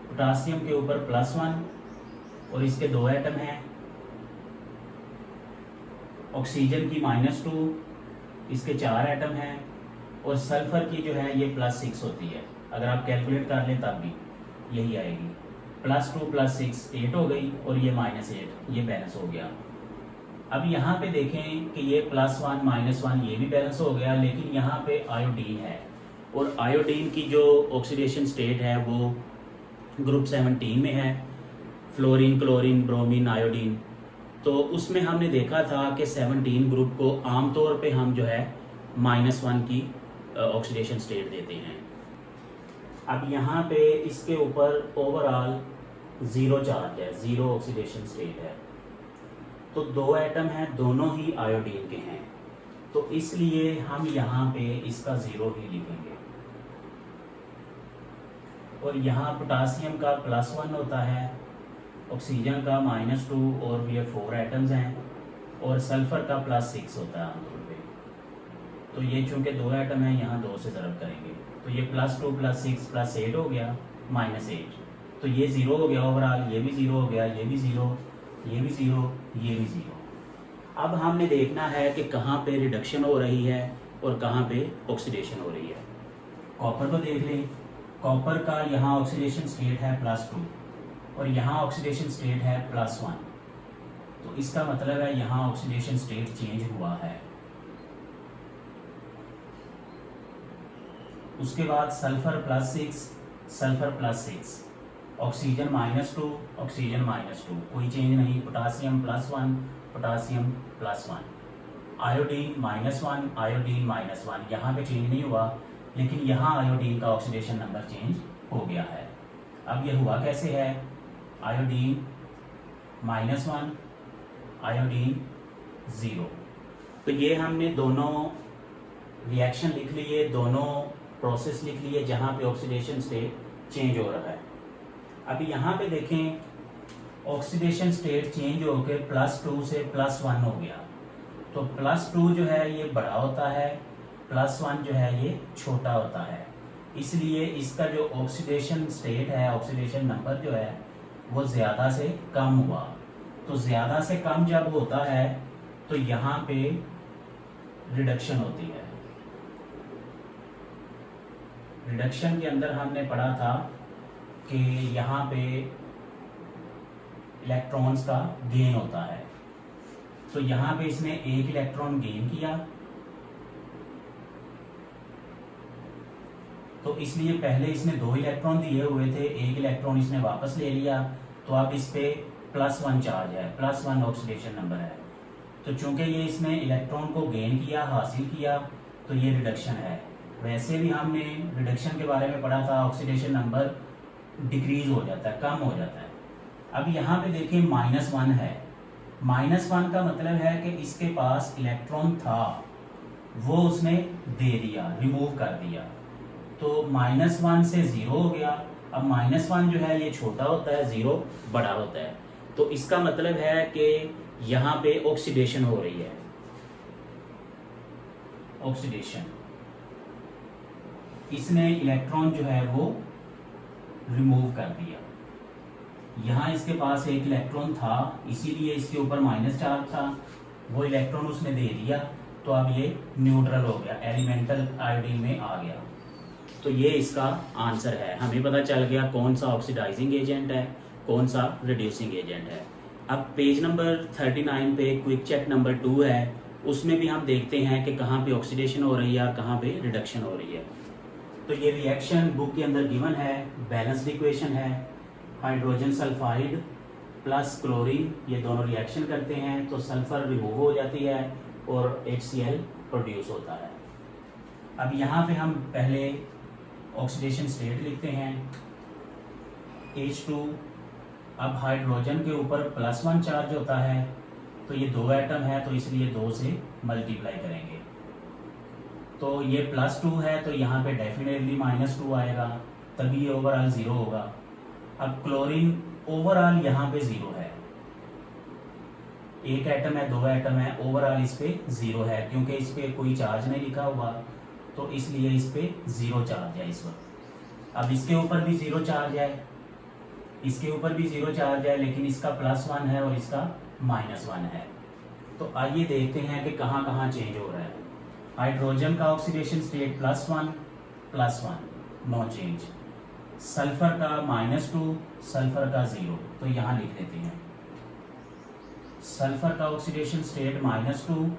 पोटासियम के ऊपर +1 और इसके 2 एटम हैं। ऑक्सीजन की -2, इसके 4 एटम हैं, और सल्फर की जो है ये +6 होती है। अगर आप कैलकुलेट कर लें तब भी यही आएगी, +2 +6 8 हो गई, और ये -8, ये बैलेंस हो गया। अब यहाँ पे देखें कि ये +1 -1 ये भी बैलेंस हो गया, लेकिन यहाँ पे आयोडीन है, और आयोडीन की जो ऑक्सीडेशन स्टेट है वो ग्रुप 17 में है, फ्लोरीन, क्लोरीन, ब्रोमीन, आयोडीन। तो उसमें हमने देखा था कि 17 ग्रुप को आमतौर पे हम जो है -1 की ऑक्सीडेशन स्टेट देते हैं। अब यहाँ पे इसके ऊपर ओवरऑल 0 चार्ज है, 0 ऑक्सीडेशन स्टेट है। तो 2 एटम हैं, दोनों ही आयोडीन के हैं, तो इसलिए हम यहाँ पे इसका 0 ही लिखेंगे। और यहाँ पोटासियम का +1 होता है, ऑक्सीजन का -2 और ये 4 एटम्स हैं, और सल्फर का +6 होता है आमतौर पे। तो ये चूंकि 2 एटम हैं, यहाँ 2 से ज़रब करेंगे, तो ये +2 +6 +8 हो गया, -8। तो ये 0 हो गया ओवरऑल, ये भी 0 हो गया, ये भी 0, ये भी 0, ये भी 0। अब हमने देखना है कि कहाँ पे रिडक्शन हो रही है और कहाँ पे ऑक्सीडेशन हो रही है। कॉपर को देख लें, कॉपर का यहाँ ऑक्सीडेशन स्टेट है +2 और यहाँ ऑक्सीडेशन स्टेट है +1, तो इसका मतलब है यहाँ ऑक्सीडेशन स्टेट चेंज हुआ है। उसके बाद सल्फर +6, सल्फर +6, ऑक्सीजन -2, ऑक्सीजन -2, कोई चेंज नहीं। पोटासियम +1, पोटासियम +1, आयोडीन -1, आयोडीन -1, यहाँ पे चेंज नहीं हुआ, लेकिन यहाँ आयोडीन का ऑक्सीडेशन नंबर चेंज हो गया है। अब ये हुआ कैसे है, आयोडीन -1, आयोडीन 0। तो ये हमने दोनों रिएक्शन लिख लिए, दोनों प्रोसेस लिख लिए जहाँ पे ऑक्सीडेशन स्टेट चेंज हो रहा है। अभी यहाँ पे देखें ऑक्सीडेशन स्टेट चेंज होकर +2 से +1 हो गया। तो +2 जो है ये बड़ा होता है, +1 जो है ये छोटा होता है। इसलिए इसका जो ऑक्सीडेशन स्टेट है, ऑक्सीडेशन नंबर जो है वो ज़्यादा से कम हुआ। तो ज़्यादा से कम जब होता है तो यहाँ पे रिडक्शन होती है। रिडक्शन के अंदर हमने पढ़ा था कि यहाँ पे इलेक्ट्रॉन्स का गेन होता है। तो यहाँ पे इसने एक इलेक्ट्रॉन गेन किया, तो इसलिए पहले इसने 2 इलेक्ट्रॉन दिए हुए थे, एक इलेक्ट्रॉन इसने वापस ले लिया। तो अब इस पे +1 चार्ज है, +1 ऑक्सीडेशन नंबर है। तो चूंकि ये इसने इलेक्ट्रॉन को गेन किया, हासिल किया, तो ये रिडक्शन है। वैसे भी हमने रिडक्शन के बारे में पढ़ा था, ऑक्सीडेशन नंबर डिक्रीज हो जाता है, कम हो जाता है। अब यहाँ पे देखिए -1 है। -1 का मतलब है कि इसके पास इलेक्ट्रॉन था, वो उसने दे दिया, रिमूव कर दिया। तो -1 से 0 हो गया। अब -1 जो है ये छोटा होता है, 0 बड़ा होता है। तो इसका मतलब है कि यहाँ पे ऑक्सीडेशन हो रही है, ऑक्सीडेशन। इसने इलेक्ट्रॉन जो है वो रिमूव कर दिया। यहाँ इसके पास एक इलेक्ट्रॉन था, इसीलिए इसके ऊपर माइनस चार्ज था, वो इलेक्ट्रॉन उसने दे दिया। तो अब ये न्यूट्रल हो गया, एलिमेंटल आयोडीन में आ गया। तो ये इसका आंसर है। हमें पता चल गया कौन सा ऑक्सीडाइजिंग एजेंट है, कौन सा रिड्यूसिंग एजेंट है। अब पेज नंबर 39 पे क्विक चेक नंबर 2 है, उसमें भी हम देखते हैं कि कहाँ पे ऑक्सीडेशन हो रही है और कहाँ पे रिडक्शन हो रही है। तो ये रिएक्शन बुक के अंदर गिवन है, बैलेंस्ड इक्वेशन है। हाइड्रोजन सल्फाइड प्लस क्लोरीन, ये दोनों रिएक्शन करते हैं तो सल्फर रिमूव हो जाती है और HCl प्रोड्यूस होता है। अब यहाँ पे हम पहले ऑक्सीडेशन स्टेट लिखते हैं, H2। अब हाइड्रोजन के ऊपर +1 चार्ज होता है, तो ये 2 एटम है, तो इसलिए 2 से मल्टीप्लाई करेंगे। तो ये +2 है, तो यहाँ पे डेफिनेटली -2 आएगा, तभी ये ओवरऑल 0 होगा। अब क्लोरीन ओवरऑल यहाँ पे 0 है, एक एटम है, 2 एटम है, ओवरऑल इस पे 0 है, क्योंकि इस पे कोई चार्ज नहीं लिखा हुआ, तो इसलिए इस पे 0 चार्ज है इस वक्त। अब इसके ऊपर भी 0 चार्ज है, इसके ऊपर भी 0 चार्ज है, लेकिन इसका +1 है और इसका -1 है। तो आइए देखते हैं कि कहाँ कहाँ चेंज हो रहा है। हाइड्रोजन का oxidation state +1 no change, sulphur का -2, सल्फर का 0, तो यहाँ लिख लेते हैं। सल्फर का ऑक्सीडेशन स्टेट -2,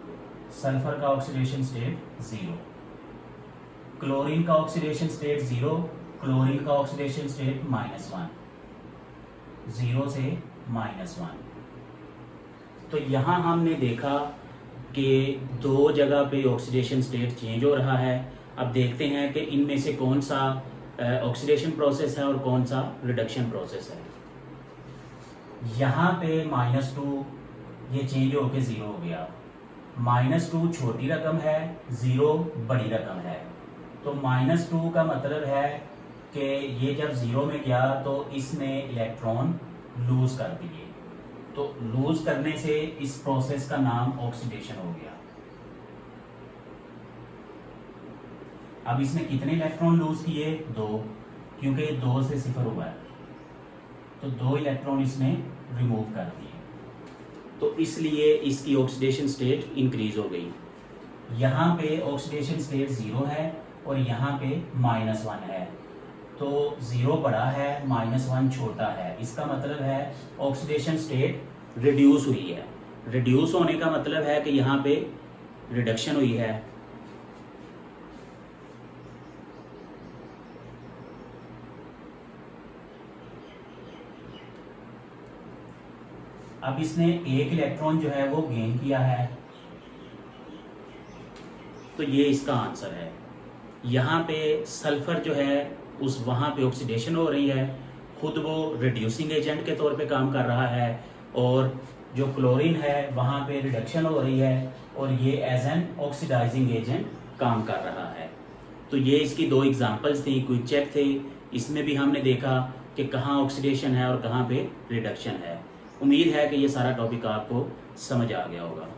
सल्फर का ऑक्सीडेशन स्टेट 0। क्लोरीन का ऑक्सीडेशन स्टेट 0, क्लोरीन का ऑक्सीडेशन स्टेट -1, 0 से -1। तो यहाँ हमने देखा कि 2 जगह पे ऑक्सीडेशन स्टेट चेंज हो रहा है। अब देखते हैं कि इनमें से कौन सा ऑक्सीडेशन प्रोसेस है और कौन सा रिडक्शन प्रोसेस है। यहाँ पे -2 ये चेंज होके 0 हो गया। -2 छोटी रकम है, 0 बड़ी रकम है। तो -2 का मतलब है कि ये जब 0 में गया तो इसने इलेक्ट्रॉन लूज कर दिए। तो लूज करने से इस प्रोसेस का नाम ऑक्सीडेशन हो गया। अब इसने कितने इलेक्ट्रॉन लूज किए? 2, क्योंकि 2 से 0 हुआ है, तो 2 इलेक्ट्रॉन इसने रिमूव कर दिए। तो इसलिए इसकी ऑक्सीडेशन स्टेट इंक्रीज हो गई। यहाँ पे ऑक्सीडेशन स्टेट 0 है और यहाँ पे -1 है। तो 0 बड़ा है, -1 छोटा है। इसका मतलब है ऑक्सीडेशन स्टेट रिड्यूस हुई है। रिड्यूस होने का मतलब है कि यहाँ पे रिडक्शन हुई है। अब इसने एक इलेक्ट्रॉन जो है वो गेन किया है, तो ये इसका आंसर है। यहाँ पे सल्फर जो है उस वहाँ पे ऑक्सीडेशन हो रही है, खुद वो रिड्यूसिंग एजेंट के तौर पे काम कर रहा है, और जो क्लोरीन है वहाँ पे रिडक्शन हो रही है और ये एज एन ऑक्सीडाइजिंग एजेंट काम कर रहा है। तो ये इसकी 2 एग्जांपल्स थी, क्विक चेक थे। इसमें भी हमने देखा कि कहाँ ऑक्सीडेशन है और कहाँ पे रिडक्शन है। उम्मीद है कि ये सारा टॉपिक आपको समझ आ गया होगा।